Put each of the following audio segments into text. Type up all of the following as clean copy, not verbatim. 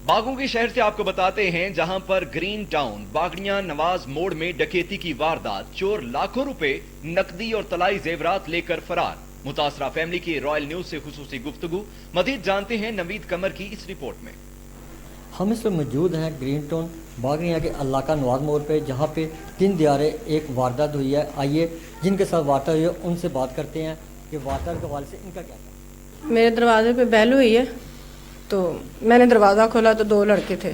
बागों के शहर से आपको बताते हैं जहां पर ग्रीन टाउन बागड़ियां नवाज मोड़ में डकैती की वारदात, चोर लाखों रुपए नकदी और तलाई जेवरात लेकर फरार। मुतासरा फैमिली की रॉयल न्यूज से खुसूसी गुफ्तगू। मजीद जानते हैं नवीद कमर की इस रिपोर्ट में। हम इस वक्त मौजूद हैं ग्रीन टाउन बागड़ियां के इलाका नवाज मोड़ पे, जहाँ पे 3 दिहाड़े एक वारदात हुई है। आइए जिनके साथ वारदात हुई है उनसे बात करते हैं कि वारदात के हवाले से इनका क्या है। मेरे दरवाजे पे बेल हुई है तो मैंने दरवाज़ा खोला तो 2 लड़के थे।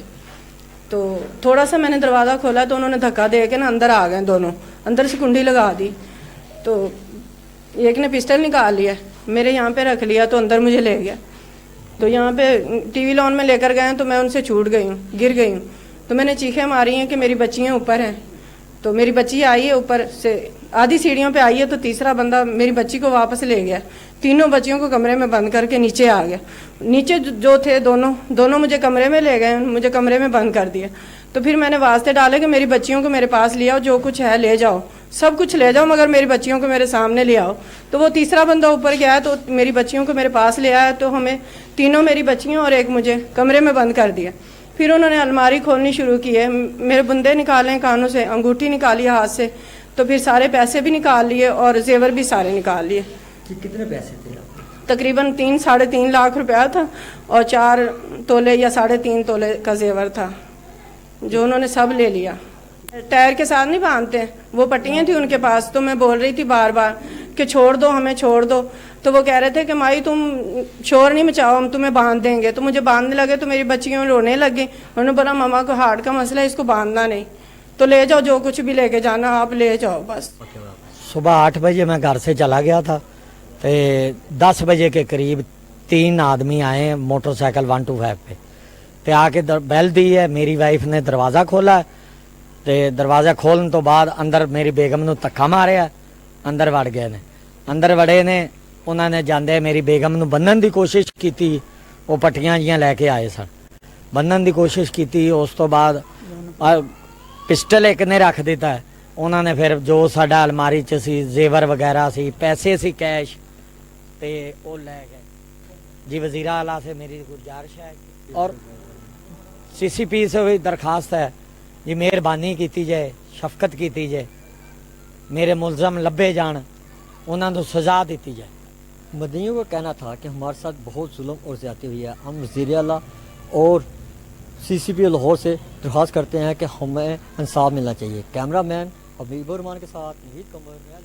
तो थोड़ा सा मैंने दरवाज़ा खोला तो उन्होंने धक्का दे के ना अंदर आ गए, दोनों अंदर से कुंडी लगा दी। तो एक ने पिस्टल निकाल लिया, मेरे यहाँ पे रख लिया तो अंदर मुझे ले गया। तो यहाँ पे टीवी लॉन में लेकर गए तो मैं उनसे छूट गई हूँ, गिर गई हूँ। तो मैंने चीखें मारी हैं कि मेरी बच्चियाँ ऊपर हैं। तो मेरी बच्ची आई है ऊपर से, आधी सीढ़ियों पे आई है तो तीसरा बंदा मेरी बच्ची को वापस ले गया। तीनों बच्चियों को कमरे में बंद करके नीचे आ गया। नीचे जो थे दोनों मुझे कमरे में ले गए, मुझे कमरे में बंद कर दिया। तो फिर मैंने वास्ते डाले कि मेरी बच्चियों को मेरे पास ले आओ, जो कुछ है ले जाओ, सब कुछ ले जाओ, मगर मेरी बच्चियों को मेरे सामने ले आओ। तो वो तीसरा बंदा ऊपर गया तो मेरी बच्चियों को मेरे पास ले आया। तो हमें तीनों, मेरी बच्चियों और एक मुझे, कमरे में बंद कर दिया। फिर उन्होंने अलमारी खोलनी शुरू की है, मेरे बुंदे निकाले कानों से, अंगूठी निकाली हाथ से। तो फिर सारे पैसे भी निकाल लिए और जेवर भी सारे निकाल लिए। कितने पैसे थे? तकरीबन 3-3.5 लाख रुपया था और 4 तोले या 3.5 तोले का जेवर था, जो उन्होंने सब ले लिया। टायर के साथ नहीं बांधते, वो पट्टियाँ थी उनके पास। तो मैं बोल रही थी बार बार कि छोड़ दो, हमें छोड़ दो। तो वो कह रहे थे कि माई तुम शोर नहीं मचाओ, हम तुम्हें बांध देंगे। तो मुझे बांधने लगे तो मेरी बच्चियों रोने लगी। उन्होंने बोला मम्मा को हार्ट का मसला है, इसको बांधना नहीं, तो ले जाओ, जो कुछ भी लेके जाना आप ले जाओ बस। सुबह 8 बजे मैं घर से चला गया था तो 10 बजे के करीब 3 आदमी आए मोटरसाइकिल 125 पे। तो आके बेल दी है, मेरी वाइफ ने दरवाज़ा खोला तो दरवाज़ा खोलने तो बाद अंदर मेरी बेगम ਨੂੰ ਧੱਕਾ ਮਾਰਿਆ, अंदर ਵੜ गए ने। अंदर वड़े ने, उन्होंने जाते मेरी बेगम ਨੂੰ ਬੰਨਣ ਦੀ कोशिश की। वो पट्टियां जियां लैके आए सन, ਬੰਨਣ ਦੀ कोशिश की। उस तो बाद पिस्टल एक ने रख दिता है। उन्होंने फिर जो साडा अलमारी च सी जेवर वगैरह सी, पैसे सी कैश, ते वो ले गए जी। वज़ीर आला से मेरी गुजारिश है और CCP से भी दरखास्त है जी, मेहरबानी की जाए, शफकत की जाए, मेरे मुलजम लभे जान, उन्होंने सजा दी जाए। मदनियों का कहना था कि हमारे साथ बहुत जुल्म और ज़्यादती हुई है। हम वज़ीर आला और CCP लाहौर से दरख्वास्त करते हैं कि हमें इंसाफ मिलना चाहिए। कैमरा मैन हबीबुर रहमान के साथ नवीद कमर।